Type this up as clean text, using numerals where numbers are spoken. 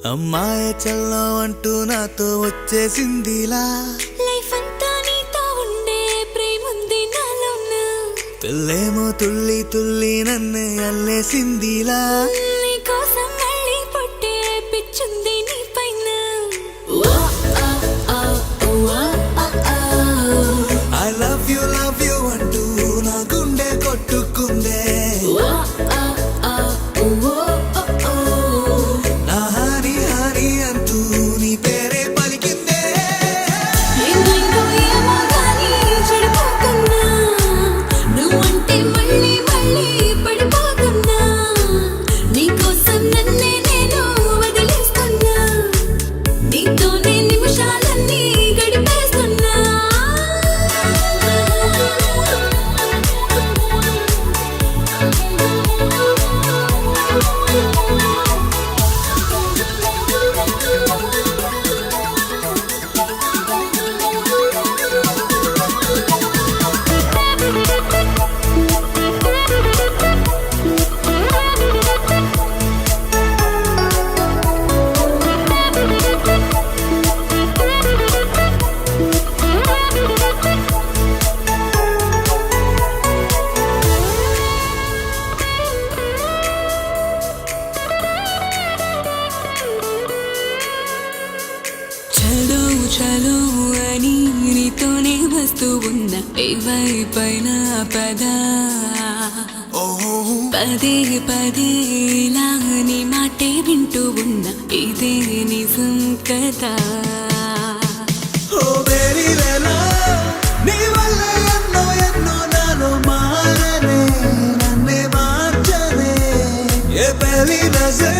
అమ్మాయి చల్లో అంటూ నాతో వచ్చేసిందిలా లైఫ్ అంతా నీతో ఉండే ప్రేముంది నాలోన పిల్లేమో తుల్లి తుల్లి నన్ను అల్లేసిందిలా నీ కోసం మళ్ళీ పుట్టే పిచ్చుంది నీ పైన ఐ లవ్ యు అంటూ నా గుండె కొట్టుకుందే నా హరి హరి అంటూ నీ పేరే పలికిందే ఏమైందో ఏమో గానీ చెడిపోతున్నా నువ్వంటే మళ్ళీ మళ్ళీ పడిపోతున్నా నీకోసం నన్నే నేను వదిలేస్తున్నా నీతోనే నిమిషాలన్నీ గడిపేస్తున్నా చలో చలో అని నీతోనే వస్తూ ఉన్నా ఏవైపైన పదా పదే పదే ఇలా నీ మాటే వింటూ ఉన్నా ఇదే నిజం కదా ఓ బేబీ వేలా నీ వల్ల ఎన్నో ఎన్నో నాలో మారనే నన్నే మార్చనే ఏ పెళ్లి నజర్